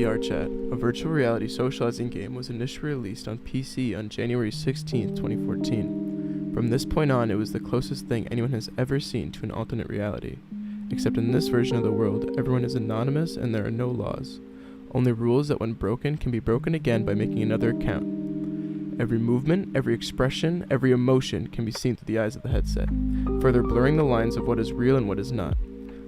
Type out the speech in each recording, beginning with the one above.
VRChat, a virtual reality socializing game, was initially released on PC on January 16, 2014. From this point on, it was the closest thing anyone has ever seen to an alternate reality. Except in this version of the world, everyone is anonymous and there are no laws. Only rules that when broken can be broken again by making another account. Every movement, every expression, every emotion can be seen through the eyes of the headset, further blurring the lines of what is real and what is not.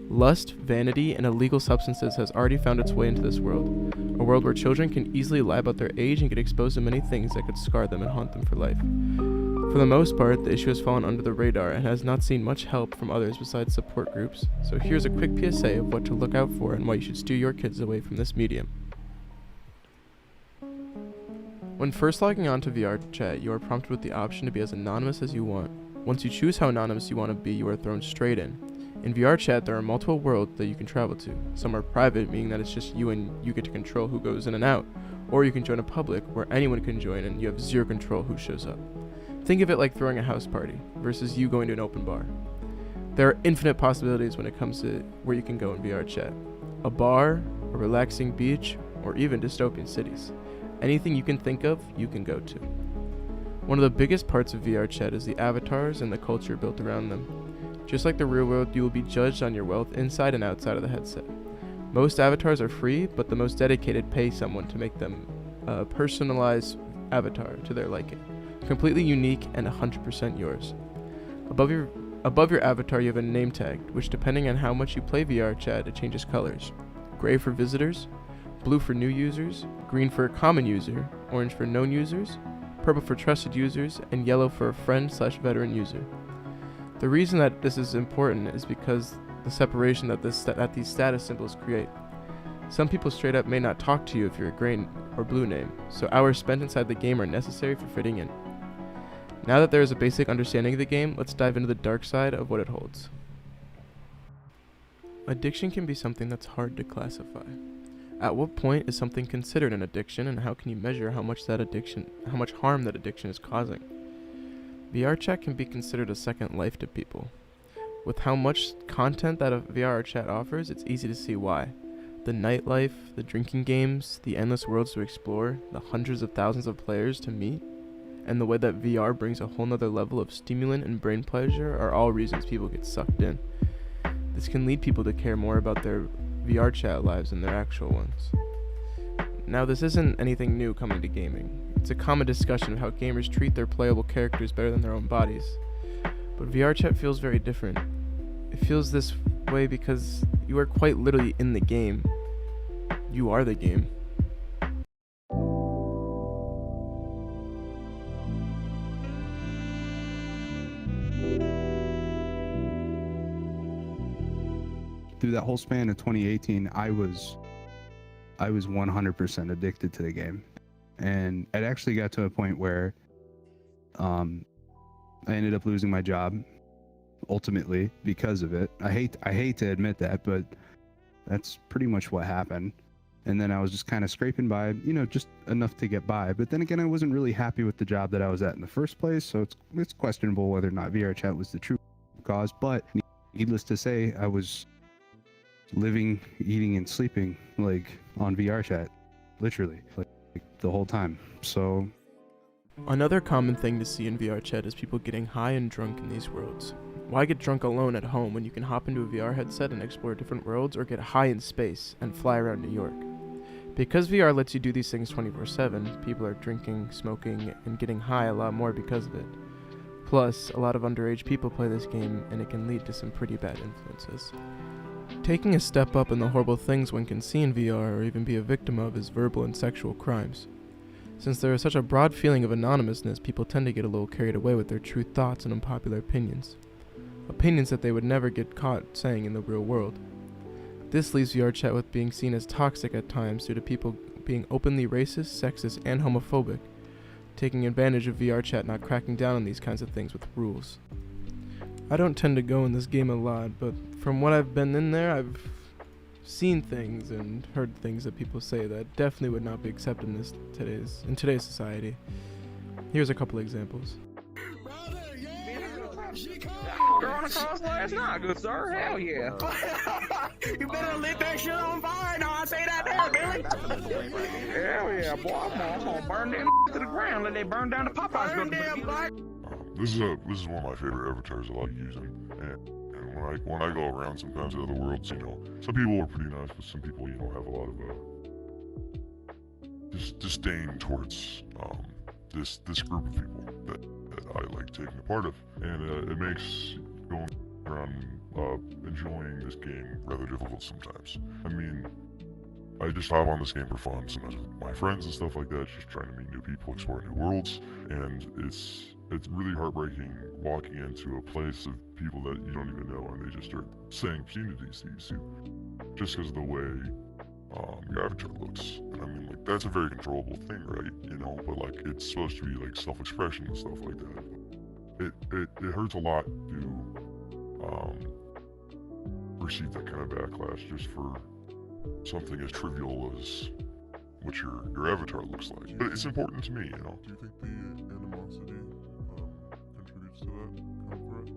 Lust, vanity, and illegal substances has already found its way into this world, a world where children can easily lie about their age and get exposed to many things that could scar them and haunt them for life. For the most part, the issue has fallen under the radar and has not seen much help from others besides support groups, so here's a quick PSA of what to look out for and why you should steer your kids away from this medium. When first logging on to VRChat, you are prompted with the option to be as anonymous as you want. Once you choose how anonymous you want to be, you are thrown straight in. In VRChat, there are multiple worlds that you can travel to. Some are private, meaning that it's just you and you get to control who goes in and out. Or you can join a public, where anyone can join and you have zero control who shows up. Think of it like throwing a house party, versus you going to an open bar. There are infinite possibilities when it comes to where you can go in VRChat. A bar, a relaxing beach, or even dystopian cities. Anything you can think of, you can go to. One of the biggest parts of VRChat is the avatars and the culture built around them. Just like the real world, you will be judged on your wealth inside and outside of the headset. Most avatars are free, but the most dedicated pay someone to make them a personalized avatar to their liking. Completely unique and 100% yours. Above your avatar, you have a name tag, which depending on how much you play VRChat, it changes colors. Gray for visitors, blue for new users, green for a common user, orange for known users, purple for trusted users, and yellow for a friend/veteran user. The reason that this is important is because the separation that these status symbols create. Some people straight up may not talk to you if you're a gray or blue name, so hours spent inside the game are necessary for fitting in. Now that there is a basic understanding of the game, let's dive into the dark side of what it holds. Addiction can be something that's hard to classify. At what point is something considered an addiction, and how can you measure how much harm that addiction is causing? VRChat can be considered a second life to people. With how much content that a VRChat offers, it's easy to see why. The nightlife, the drinking games, the endless worlds to explore, the hundreds of thousands of players to meet, and the way that VR brings a whole nother level of stimulant and brain pleasure are all reasons people get sucked in. This can lead people to care more about their VRChat lives than their actual ones. Now, this isn't anything new coming to gaming. It's a common discussion of how gamers treat their playable characters better than their own bodies. But VRChat feels very different. It feels this way because you are quite literally in the game. You are the game. Through that whole span of 2018, I was 100% addicted to the game. And it actually got to a point where I ended up losing my job ultimately because of it. I hate to admit that, but that's pretty much what happened. And then I was just kind of scraping by, just enough to get by. But then again, I wasn't really happy with the job that I was at in the first place, so it's questionable whether or not VRChat was the true cause. But needless to say, I was living, eating, and sleeping like on VRChat, literally, like the whole time. So another common thing to see in VRChat is people getting high and drunk in these worlds. Why get drunk alone at home when you can hop into a VR headset and explore different worlds, or get high in space and fly around New York? Because VR lets you do these things 24/7, people are drinking, smoking, and getting high a lot more because of it. Plus, a lot of underage people play this game, and it can lead to some pretty bad influences. Taking a step up in the horrible things one can see in VR or even be a victim of is verbal and sexual crimes. Since there is such a broad feeling of anonymousness, people tend to get a little carried away with their true thoughts and unpopular opinions. Opinions that they would never get caught saying in the real world. This leaves VRChat with being seen as toxic at times due to people being openly racist, sexist, and homophobic, taking advantage of VRChat not cracking down on these kinds of things with rules. I don't tend to go in this game a lot, but from what I've been in there, I've seen things and heard things that people say that definitely would not be accepted in today's society. Here's a couple examples. Throwing a cosplay is not good, sir. Hell yeah. You better lit that shit on fire. No, I say that there, Billy. Hell yeah, boy. I'm gonna burn them to the ground. Let they burn down the Popeyes building. This is one of my favorite avatars I like using, and when I go around sometimes to other worlds, you know, some people are pretty nice, but some people, you know, have a lot of disdain towards this group of people that I like taking a part of, and it makes going around enjoying this game rather difficult sometimes. I mean, I just hop on this game for fun, sometimes with my friends and stuff like that, just trying to meet new people, explore new worlds, and it's really heartbreaking walking into a place of people that you don't even know, and they just start saying obscenities to you just because of the way your avatar looks. And I mean, like, that's a very controllable thing, right? You know, but like, it's supposed to be like self-expression and stuff like that. It hurts a lot to receive that kind of backlash just for something as trivial as what your avatar looks like. But it's important to me, you know. Do you think the animosity contributes to that kind of threat?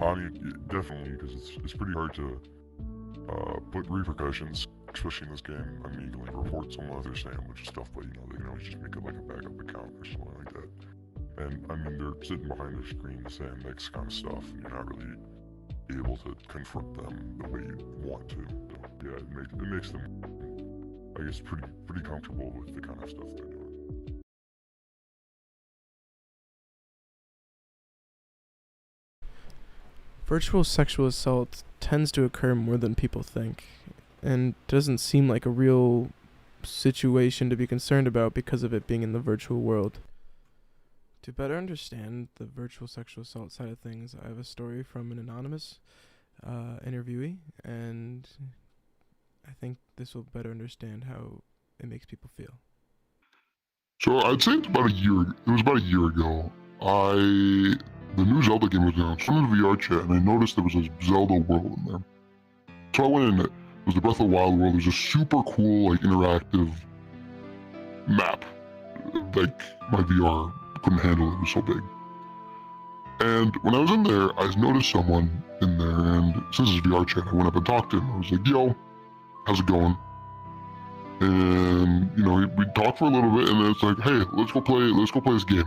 I mean, definitely, because it's pretty hard to put repercussions, especially in this game. I mean, you can like report someone if they're saying a bunch of stuff, but you know, they can always just make it like a backup account or something like that. And I mean, they're sitting behind their screen saying this kind of stuff, and you're not really able to confront them the way you want to. So, yeah, it makes them, I guess, pretty comfortable with the kind of stuff they're doing. Virtual sexual assault tends to occur more than people think, and doesn't seem like a real situation to be concerned about because of it being in the virtual world. To better understand the virtual sexual assault side of things, I have a story from an anonymous interviewee, and I think this will better understand how it makes people feel. So I'd say it's about a year. It was about a year ago. The new Zelda game was announced. I'm in the VR chat, and I noticed there was a Zelda world in there. So I went in it. It was the Breath of the Wild world. It was a super cool, like, interactive map. Like, my VR couldn't handle it. It was so big. And when I was in there, I noticed someone in there, and since it's VR chat, I went up and talked to him. I was like, "Yo, how's it going?" And you know, we talked for a little bit, and then it's like, "Hey, let's go play this game."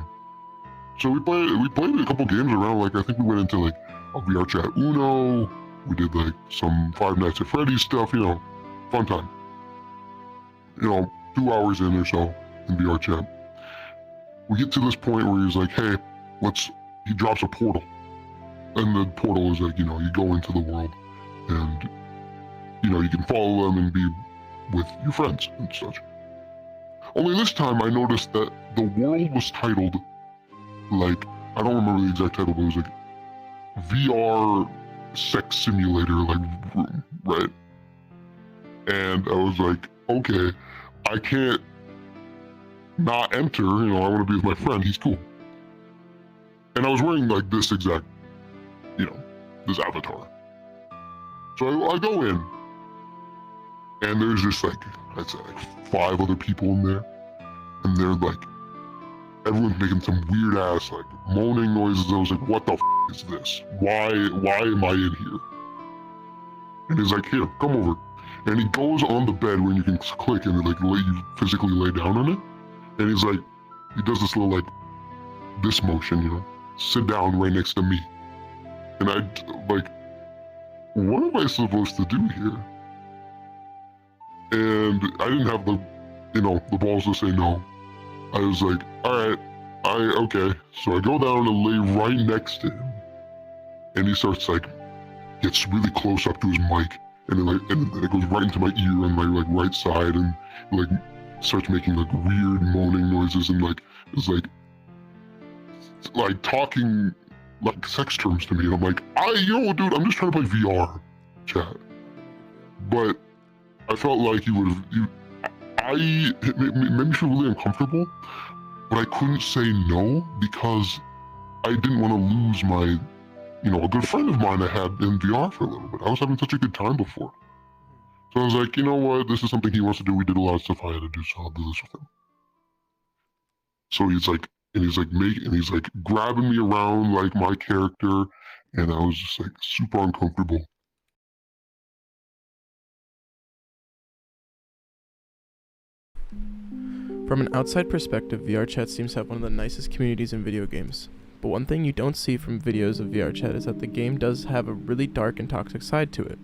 So we played a couple games around. Like, I think we went into like a VR chat Uno. We did like some Five Nights at Freddy's stuff. You know, fun time. You know, 2 hours in or so in VR chat. We get to this point where he's like, "Hey, he drops a portal." And the portal is like, you know, you go into the world and, you know, you can follow them and be with your friends and such. Only this time I noticed that the world was titled, like, I don't remember the exact title, but it was like VR sex simulator, like, room, right? And I was like, okay, I can't not enter, you know, I want to be with my friend, he's cool. And I was wearing like this exact, you know, this avatar. So I go in, and there's just like, I'd say like 5 other people in there, and they're like, everyone's making some weird ass like moaning noises. I was like, what the is this? Why am I in here? And he's like, here, come over. And he goes on the bed when you can click and like you physically lay down on it. And he's like, he does this little like, this motion, you know, sit down right next to me. And I like, what am I supposed to do here? And I didn't have the, you know, the balls to say no. I was like, all right, okay. So I go down and lay right next to him. And he starts like, gets really close up to his mic. And then it goes right into my ear on my like right side, and like starts making like weird moaning noises, and like it's like talking like sex terms to me. And I'm like, yo, dude, I'm just trying to play VR chat. But I felt like it made me feel really uncomfortable, but I couldn't say no because I didn't want to lose my, you know, a good friend of mine I had in VR for a little bit. I was having such a good time before. So I was like, you know what, this is something he wants to do. We did a lot of stuff I had to do, so I'll do this with him. So he's like grabbing me around like my character, and I was just like super uncomfortable. From an outside perspective, VRChat seems to have one of the nicest communities in video games. But one thing you don't see from videos of VRChat is that the game does have a really dark and toxic side to it.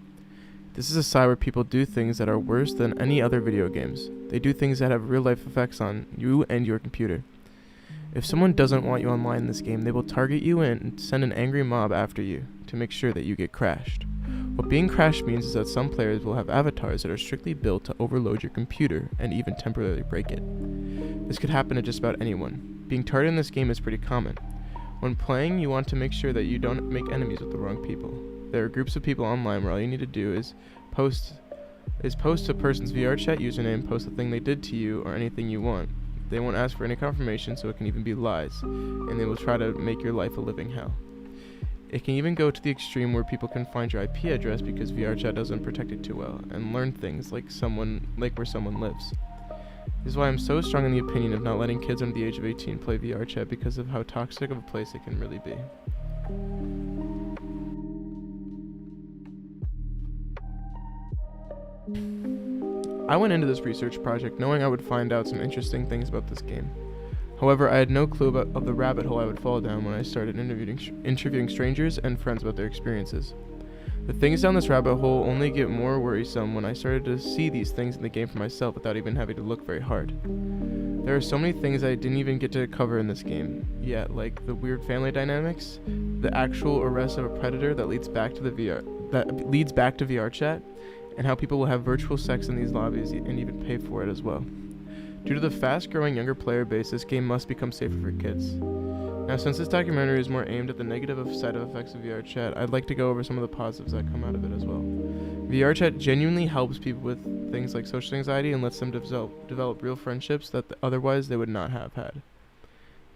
This is a side where people do things that are worse than any other video games. They do things that have real life effects on you and your computer. If someone doesn't want you online in this game, they will target you and send an angry mob after you to make sure that you get crashed. What being crashed means is that some players will have avatars that are strictly built to overload your computer and even temporarily break it. This could happen to just about anyone. Being targeted in this game is pretty common. When playing, you want to make sure that you don't make enemies with the wrong people. There are groups of people online where all you need to do is post a person's VRChat username, post the thing they did to you, or anything you want. They won't ask for any confirmation, so it can even be lies, and they will try to make your life a living hell. It can even go to the extreme where people can find your IP address because VRChat doesn't protect it too well, and learn things like where someone lives. This is why I'm so strong in the opinion of not letting kids under the age of 18 play VRChat because of how toxic of a place it can really be. I went into this research project knowing I would find out some interesting things about this game. However, I had no clue of the rabbit hole I would fall down when I started interviewing strangers and friends about their experiences. The things down this rabbit hole only get more worrisome when I started to see these things in the game for myself without even having to look very hard. There are so many things I didn't even get to cover in this game yet, like the weird family dynamics, the actual arrest of a predator that leads back to VRChat, and how people will have virtual sex in these lobbies and even pay for it as well. Due to the fast-growing younger player base, this game must become safer for kids. Now, since this documentary is more aimed at the negative side of effects of VRChat, I'd like to go over some of the positives that come out of it as well. VRChat genuinely helps people with things like social anxiety and lets them develop real friendships that otherwise they would not have had.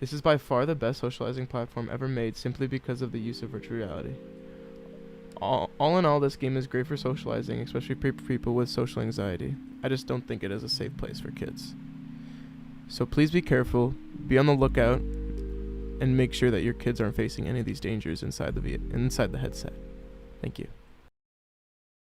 This is by far the best socializing platform ever made simply because of the use of virtual reality. All in all, this game is great for socializing, especially for people with social anxiety. I just don't think it is a safe place for kids. So please be careful, be on the lookout, and make sure that your kids aren't facing any of these dangers inside the headset. Thank you.